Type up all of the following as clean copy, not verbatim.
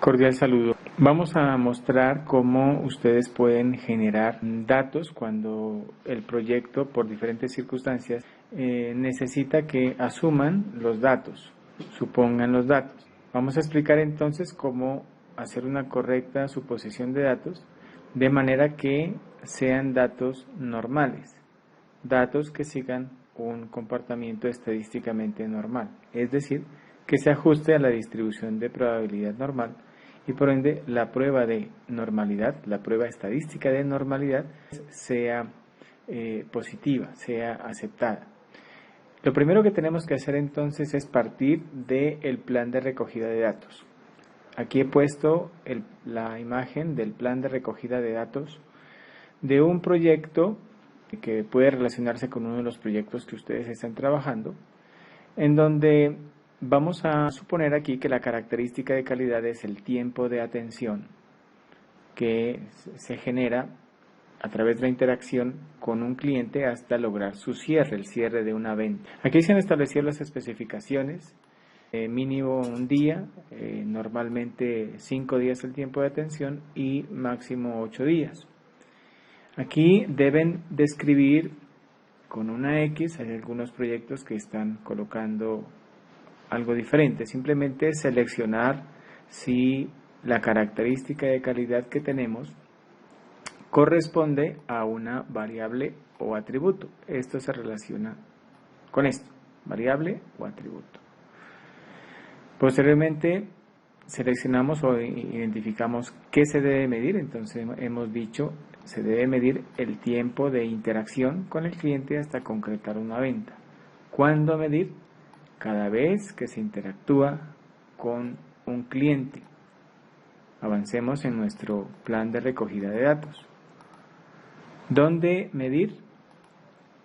Cordial saludo. Vamos a mostrar cómo ustedes pueden generar datos cuando el proyecto, por diferentes circunstancias, necesita que asuman los datos, supongan los datos. Vamos a explicar entonces cómo hacer una correcta suposición de datos de manera que sean datos normales, datos que sigan un comportamiento estadísticamente normal, es decir, que se ajuste a la distribución de probabilidad normal y por ende la prueba de normalidad, la prueba estadística de normalidad sea positiva, sea aceptada. Lo primero que tenemos que hacer entonces es partir del plan de recogida de datos. Aquí he puesto la imagen del plan de recogida de datos de un proyecto que puede relacionarse con uno de los proyectos que ustedes están trabajando, en donde vamos a suponer aquí que la característica de calidad es el tiempo de atención que se genera a través de la interacción con un cliente hasta lograr su cierre, el cierre de una venta. Aquí se han establecido las especificaciones, mínimo un día, normalmente 5 días el tiempo de atención y máximo 8 días. Aquí deben describir con una X, hay algunos proyectos que están colocando algo diferente, simplemente seleccionar si la característica de calidad que tenemos corresponde a una variable o atributo. Esto se relaciona con esto, variable o atributo. Posteriormente seleccionamos o identificamos qué se debe medir, entonces hemos dicho se debe medir el tiempo de interacción con el cliente hasta concretar una venta. ¿Cuándo medir? Cada vez que se interactúa con un cliente. Avancemos en nuestro plan de recogida de datos. ¿Dónde medir?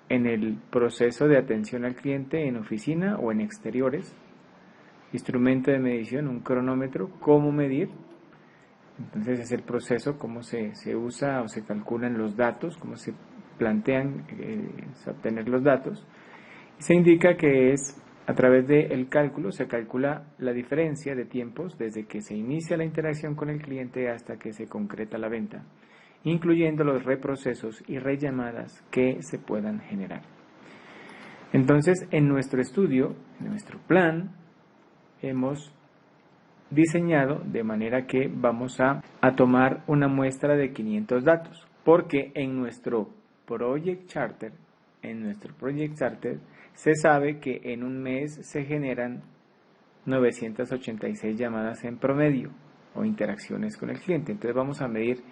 En el proceso de atención al cliente en oficina o en exteriores. Instrumento de medición, un cronómetro. ¿Cómo medir? Entonces es el proceso, cómo se usa o se calculan los datos, cómo se plantean obtener los datos. Se indica que es a través del cálculo, se calcula la diferencia de tiempos desde que se inicia la interacción con el cliente hasta que se concreta la venta, incluyendo los reprocesos y rellamadas que se puedan generar. Entonces, en nuestro estudio, en nuestro plan, hemos diseñado de manera que vamos a tomar una muestra de 500 datos, porque en nuestro Project Charter, se sabe que en un mes se generan 986 llamadas en promedio o interacciones con el cliente. Entonces vamos a medir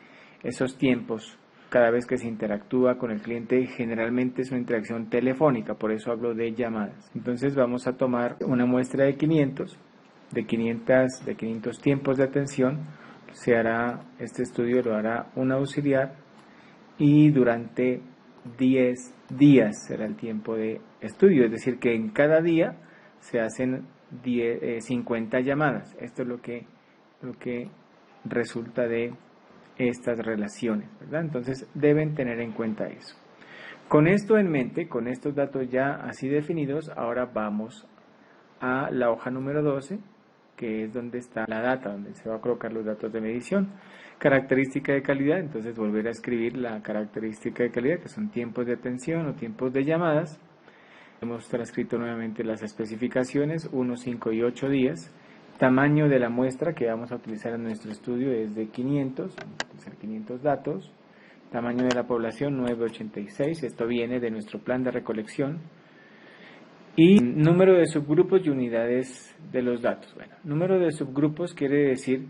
esos tiempos cada vez que se interactúa con el cliente. Generalmente es una interacción telefónica, por eso hablo de llamadas. Entonces vamos a tomar una muestra de 500 tiempos de atención. Este estudio lo hará un auxiliar y durante 10 días será el tiempo de estudio, es decir, que en cada día se hacen 50 llamadas. Esto es lo que resulta de estas relaciones, ¿verdad? Entonces deben tener en cuenta eso. Con esto en mente, con estos datos ya así definidos, ahora vamos a la hoja número 12, que es donde está la data, donde se va a colocar los datos de medición. Característica de calidad, entonces volver a escribir la característica de calidad, que son tiempos de atención o tiempos de llamadas. Hemos transcrito nuevamente las especificaciones, 1, 5 y 8 días. Tamaño de la muestra que vamos a utilizar en nuestro estudio es de 500, vamos a utilizar 500 datos. Tamaño de la población 986, esto viene de nuestro plan de recolección. Y número de subgrupos y unidades de los datos. Bueno, número de subgrupos quiere decir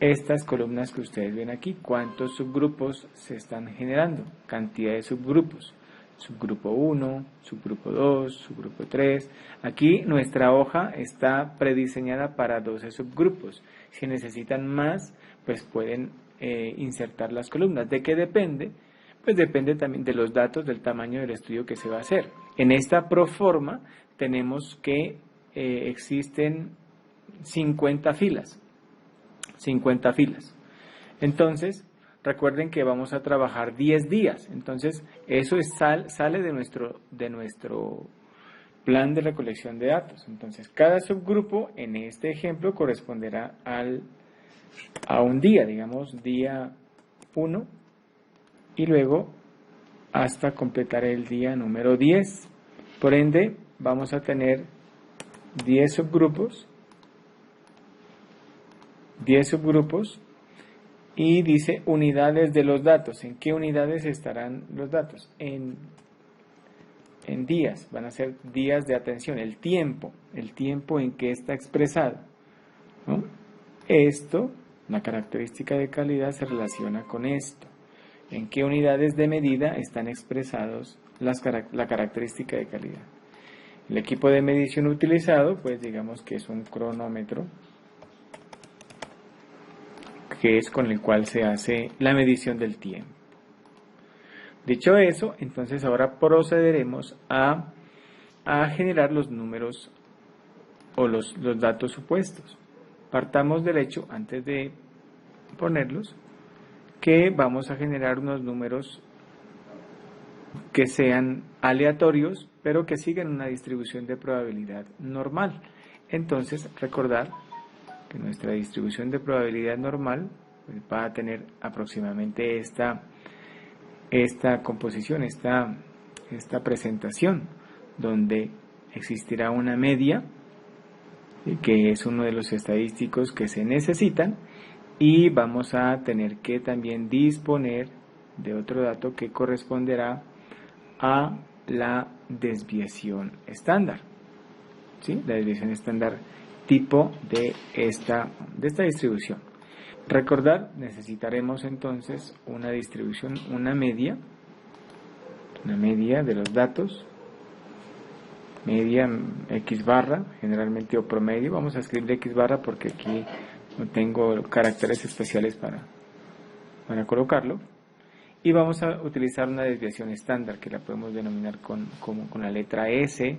estas columnas que ustedes ven aquí, cuántos subgrupos se están generando, cantidad de subgrupos, subgrupo 1, subgrupo 2, subgrupo 3. Aquí nuestra hoja está prediseñada para 12 subgrupos. Si necesitan más, pues pueden insertar las columnas. ¿De qué depende? Pues depende también de los datos, del tamaño del estudio que se va a hacer. En esta proforma tenemos que existen 50 filas. Entonces, recuerden que vamos a trabajar 10 días. Entonces, eso sale de nuestro plan de recolección de datos. Entonces, cada subgrupo en este ejemplo corresponderá al a un día, digamos día 1, y luego hasta completar el día número 10. Por ende, vamos a tener 10 subgrupos, y dice unidades de los datos. ¿En qué unidades estarán los datos? En días, van a ser días de atención, el tiempo en que está expresado, ¿no? Esto, la característica de calidad se relaciona con esto. ¿En qué unidades de medida están expresados la característica de calidad? El equipo de medición utilizado, pues digamos que es un cronómetro, que es con el cual se hace la medición del tiempo. Dicho eso, entonces ahora procederemos a generar los números o los datos supuestos. Partamos del hecho, antes de ponerlos, que vamos a generar unos números que sean aleatorios, pero que sigan una distribución de probabilidad normal. Entonces, recordar que nuestra distribución de probabilidad normal va a tener aproximadamente esta composición, esta presentación, donde existirá una media, que es uno de los estadísticos que se necesitan, y vamos a tener que también disponer de otro dato que corresponderá a la desviación estándar, ¿sí? La desviación estándar tipo de esta distribución. Recordar, necesitaremos entonces una distribución, una media de los datos, media X barra, generalmente, o promedio. Vamos a escribir X barra porque aquí no tengo caracteres especiales para colocarlo. Y vamos a utilizar una desviación estándar que la podemos denominar con la letra S,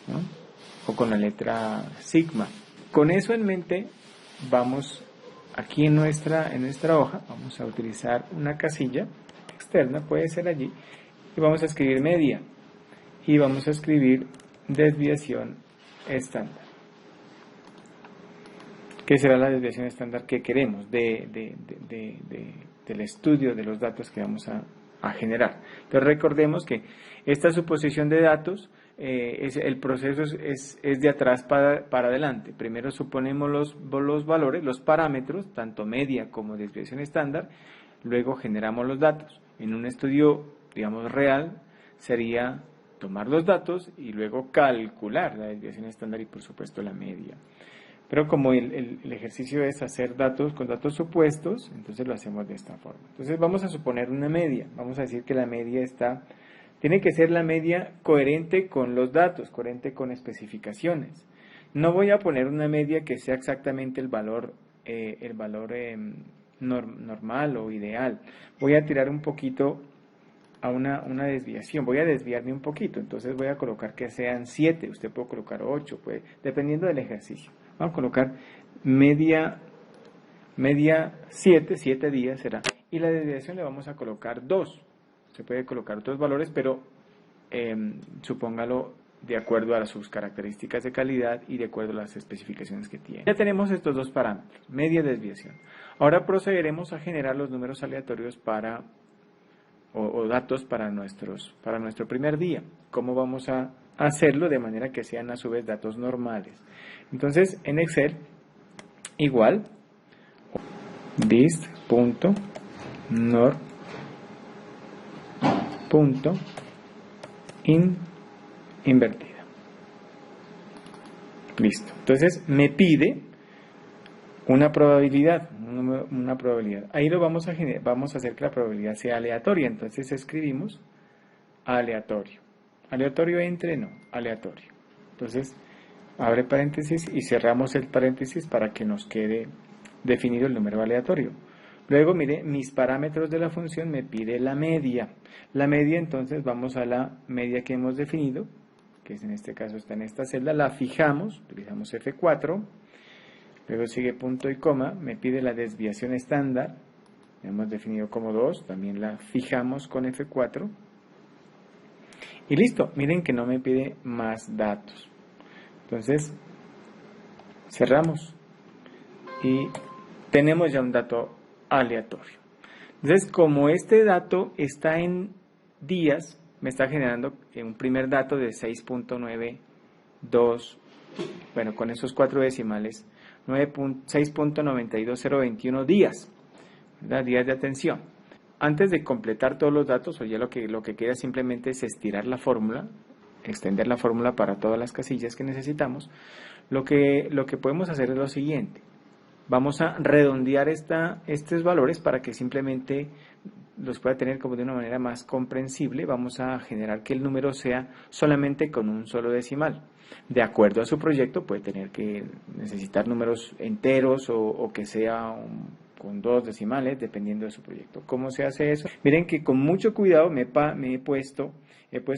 ¿no? O con la letra sigma. Con eso en mente, vamos aquí en nuestra hoja, vamos a utilizar una casilla externa, puede ser allí, y vamos a escribir media, y vamos a escribir desviación estándar. ¿Qué será la desviación estándar que queremos del estudio de los datos que vamos a generar? Entonces recordemos que esta suposición de datos, el proceso es de atrás para adelante. Primero suponemos los valores, los parámetros, tanto media como desviación estándar, luego generamos los datos. En un estudio, digamos, real, sería tomar los datos y luego calcular la desviación estándar y, por supuesto, la media. Pero como el ejercicio es hacer datos con datos supuestos, entonces lo hacemos de esta forma. Entonces vamos a suponer una media. Vamos a decir que la media tiene que ser la media coherente con los datos, coherente con especificaciones. No voy a poner una media que sea exactamente el valor normal o ideal. Voy a tirar un poquito a una desviación, voy a desviarme un poquito, entonces voy a colocar que sean 7, usted puede colocar 8, dependiendo del ejercicio. Vamos a colocar media 7 días será, y la desviación le vamos a colocar 2. Se puede colocar otros valores, pero supóngalo de acuerdo a sus características de calidad y de acuerdo a las especificaciones que tiene. Ya tenemos estos dos parámetros, media y desviación. Ahora procederemos a generar los números aleatorios o datos para nuestro primer día. ¿Cómo vamos a hacerlo? De manera que sean a su vez datos normales. Entonces, en Excel, igual, dist.nor.invertida. Listo. Entonces, me pide una probabilidad. Ahí lo vamos a hacer que la probabilidad sea aleatoria. Entonces escribimos aleatorio. Aleatorio entre, no, aleatorio. Entonces, abre paréntesis y cerramos el paréntesis para que nos quede definido el número aleatorio. Luego, mire, mis parámetros de la función me pide la media. La media, entonces, vamos a la media que hemos definido, que en este caso está en esta celda, la fijamos, utilizamos F4. Luego sigue punto y coma, me pide la desviación estándar, hemos definido como 2, también la fijamos con F4. Y listo, miren que no me pide más datos. Entonces, cerramos. y tenemos ya un dato aleatorio. Entonces, como este dato está en días, me está generando un primer dato de 6.92, bueno, con esos 4 decimales, 6.92021 días, ¿verdad? Días de atención. Antes de completar todos los datos, o ya lo que queda simplemente es estirar la fórmula, extender la fórmula para todas las casillas que necesitamos, lo que podemos hacer es lo siguiente. Vamos a redondear estos valores para que simplemente los pueda tener como de una manera más comprensible. Vamos a generar que el número sea solamente con un solo decimal. De acuerdo a su proyecto, puede tener que necesitar números enteros o que sea con 2 decimales, dependiendo de su proyecto. ¿Cómo se hace eso? Miren que con mucho cuidado me he puesto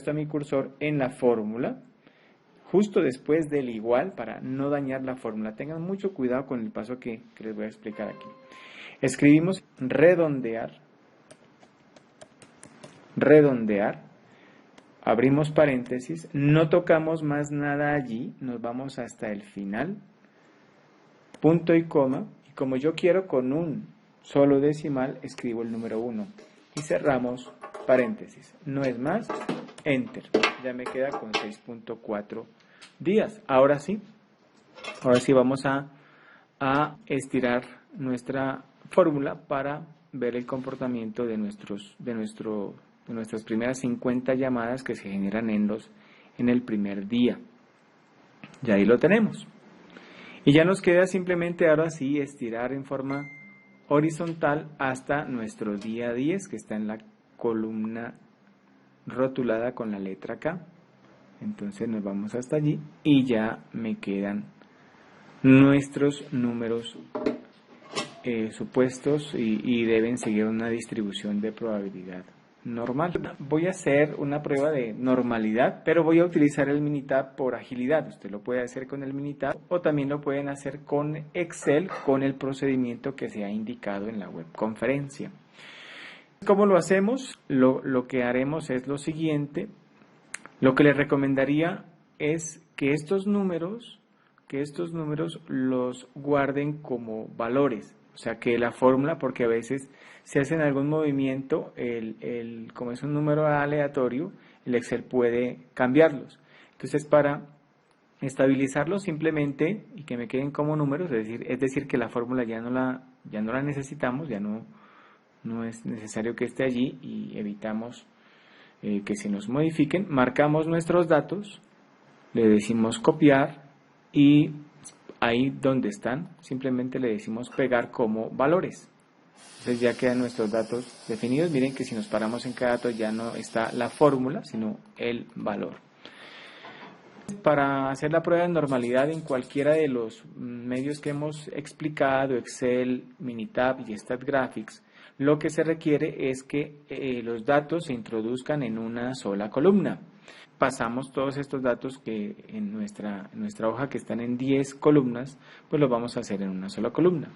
a mi cursor en la fórmula, justo después del igual, para no dañar la fórmula. Tengan mucho cuidado con el paso que les voy a explicar aquí. Escribimos redondear, abrimos paréntesis, no tocamos más nada allí, nos vamos hasta el final, punto y coma, y como yo quiero con un solo decimal, escribo el número 1 y cerramos paréntesis. No es más, enter. Ya me queda con 6.4 días. Ahora sí vamos a estirar nuestra fórmula para ver el comportamiento de nuestras primeras 50 llamadas que se generan en el primer día. Ya ahí lo tenemos. Y ya nos queda simplemente ahora sí estirar en forma horizontal hasta nuestro día 10, que está en la columna rotulada con la letra K. Entonces nos vamos hasta allí y ya me quedan nuestros números supuestos y deben seguir una distribución de probabilidad normal. Voy a hacer una prueba de normalidad, pero voy a utilizar el Minitab por agilidad. Usted lo puede hacer con el Minitab o también lo pueden hacer con Excel con el procedimiento que se ha indicado en la webconferencia. ¿Cómo lo hacemos? Lo que haremos es lo siguiente. Lo que les recomendaría es que estos números los guarden como valores. O sea, que la fórmula, porque a veces si hacen algún movimiento, como es un número aleatorio, el Excel puede cambiarlos. Entonces, para estabilizarlos simplemente y que me queden como números, es decir que la fórmula ya no la necesitamos, ya no es necesario que esté allí y evitamos que se nos modifiquen, marcamos nuestros datos, le decimos copiar y ahí donde están simplemente le decimos pegar como valores. Entonces ya quedan nuestros datos definidos. Miren que si nos paramos en cada dato ya no está la fórmula, sino el valor. Para hacer la prueba de normalidad en cualquiera de los medios que hemos explicado, Excel, Minitab y StatGraphics, lo que se requiere es que los datos se introduzcan en una sola columna. Pasamos todos estos datos que en nuestra hoja, que están en 10 columnas, pues los vamos a hacer en una sola columna.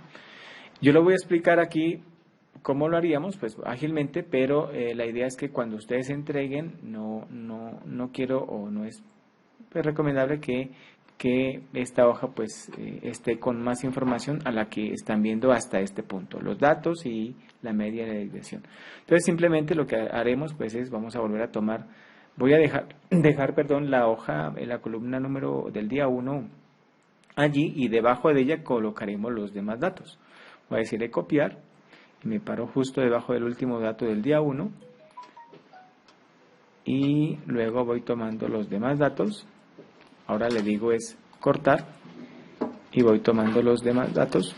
Yo lo voy a explicar aquí cómo lo haríamos, pues ágilmente, pero la idea es que cuando ustedes entreguen, no quiero o no es recomendable que esta hoja pues esté con más información a la que están viendo hasta este punto, los datos y la media de desviación. Entonces simplemente lo que haremos pues es, vamos a volver a tomar, voy a dejar la hoja en la columna número del día 1 allí y debajo de ella colocaremos los demás datos. Voy a decirle copiar y me paro justo debajo del último dato del día 1 y luego voy tomando los demás datos. Ahora le digo es cortar y voy tomando los demás datos.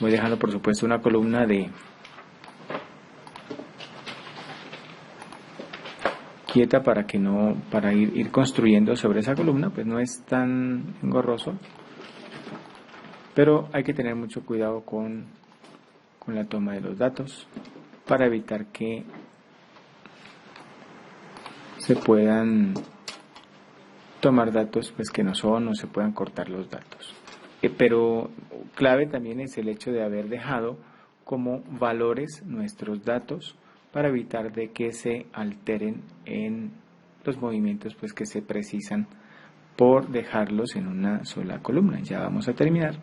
Voy dejando por supuesto una columna quieta para ir construyendo sobre esa columna, pues no es tan engorroso, pero hay que tener mucho cuidado con la toma de los datos para evitar que se puedan tomar datos pues que no son o se puedan cortar los datos. Pero clave también es el hecho de haber dejado como valores nuestros datos para evitar de que se alteren en los movimientos pues que se precisan por dejarlos en una sola columna. Ya vamos a terminar.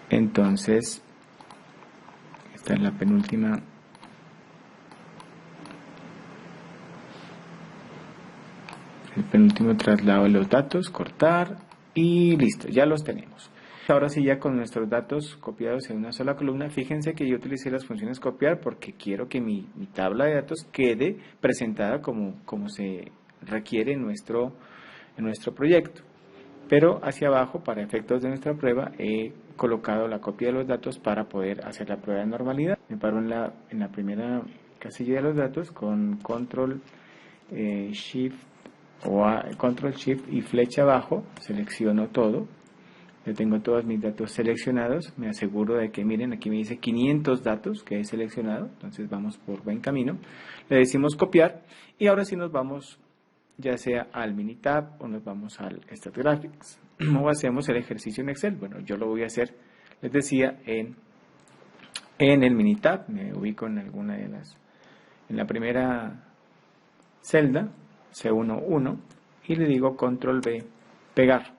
Entonces, esta es la penúltima. El penúltimo traslado de los datos, cortar y listo, ya los tenemos. Ahora sí, ya con nuestros datos copiados en una sola columna, fíjense que yo utilicé las funciones copiar porque quiero que mi tabla de datos quede presentada como se requiere en nuestro proyecto. Pero hacia abajo, para efectos de nuestra prueba, he colocado la copia de los datos para poder hacer la prueba de normalidad. Me paro en la primera casilla de los datos con Control Shift y flecha abajo, selecciono todo. Yo tengo todos mis datos seleccionados, me aseguro de que, miren, aquí me dice 500 datos que he seleccionado, entonces vamos por buen camino. Le decimos copiar y ahora sí nos vamos ya sea al Minitab o nos vamos al StatGraphics o hacemos el ejercicio en Excel. Bueno, yo lo voy a hacer, les decía, en el Minitab. Me ubico en alguna de en la primera celda, C11, y le digo Control B, pegar.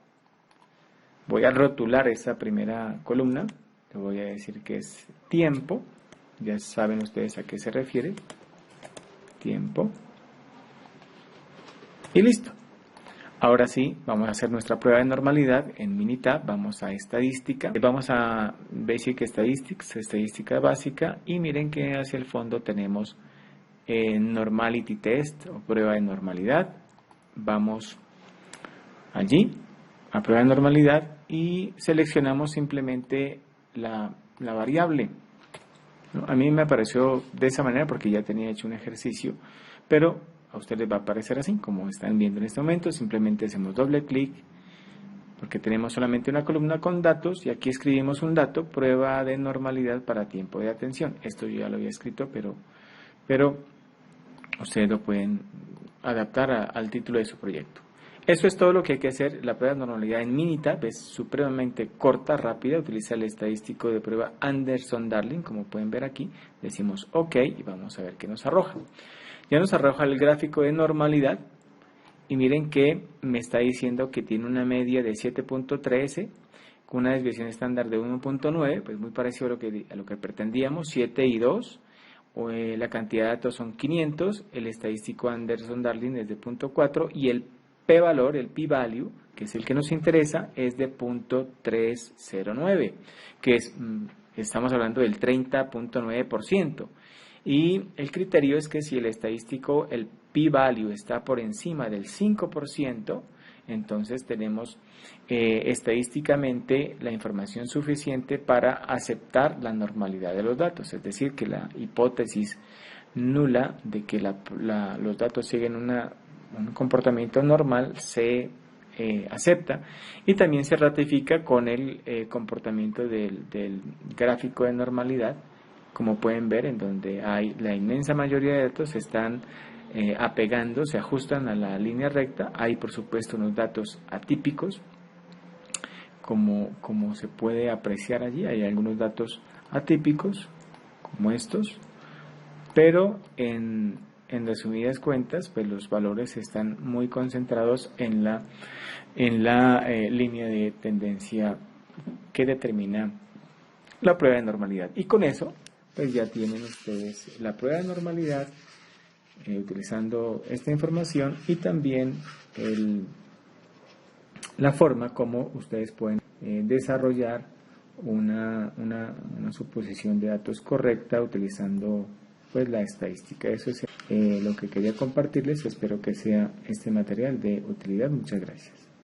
Voy a rotular esa primera columna, le voy a decir que es tiempo, ya saben ustedes a qué se refiere, tiempo, y listo. Ahora sí, vamos a hacer nuestra prueba de normalidad en Minitab, vamos a estadística, vamos a Basic Statistics, estadística básica, y miren que hacia el fondo tenemos Normality Test o prueba de normalidad. Vamos allí a prueba de normalidad y seleccionamos simplemente la variable. A mí me apareció de esa manera porque ya tenía hecho un ejercicio, pero a ustedes va a aparecer así como están viendo en este momento. Simplemente hacemos doble clic porque tenemos solamente una columna con datos y aquí escribimos un dato, prueba de normalidad para tiempo de atención. Esto yo ya lo había escrito, pero ustedes lo pueden adaptar al título de su proyecto. Eso es todo lo que hay que hacer. La prueba de normalidad en Minitab es supremamente corta, rápida. Utiliza el estadístico de prueba Anderson-Darling, como pueden ver aquí. Decimos OK y vamos a ver qué nos arroja. Ya nos arroja el gráfico de normalidad y miren que me está diciendo que tiene una media de 7.13 con una desviación estándar de 1.9, pues muy parecido a lo que pretendíamos, 7 y 2. La cantidad de datos son 500, el estadístico Anderson-Darling es de 0.4 y el p-valor, el p-value, que es el que nos interesa, es de 0.309, que estamos hablando del 30.9%. Y el criterio es que si el estadístico, el p-value está por encima del 5%, entonces tenemos estadísticamente la información suficiente para aceptar la normalidad de los datos, es decir, que la hipótesis nula de que los datos siguen un comportamiento normal se acepta y también se ratifica con el comportamiento del gráfico de normalidad, como pueden ver, en donde hay la inmensa mayoría de datos están apegando, se ajustan a la línea recta. Hay por supuesto unos datos atípicos, como se puede apreciar allí, hay algunos datos atípicos como estos, pero en resumidas cuentas, pues los valores están muy concentrados en la línea de tendencia que determina la prueba de normalidad. Y con eso, pues ya tienen ustedes la prueba de normalidad utilizando esta información y también la forma como ustedes pueden desarrollar una suposición de datos correcta utilizando pues la estadística. Eso es lo que quería compartirles. Espero que sea este material de utilidad. Muchas gracias.